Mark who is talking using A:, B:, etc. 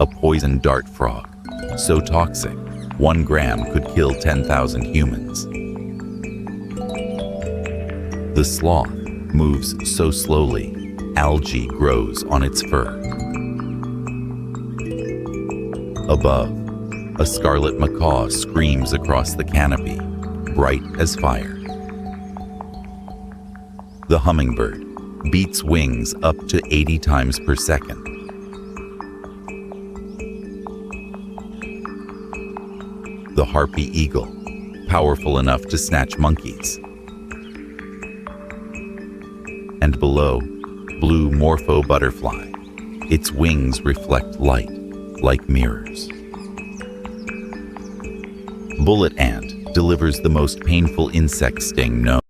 A: a poison dart frog, so toxic, 1 gram could kill 10,000 humans. The sloth moves so slowly, algae grows on its fur. Above, a scarlet macaw screams across the canopy, bright as fire. The hummingbird beats wings up to 80 times per second. The harpy eagle, powerful enough to snatch monkeys. And below, blue morpho butterfly. Its wings reflect light like mirrors. Bullet ant delivers the most painful insect sting known.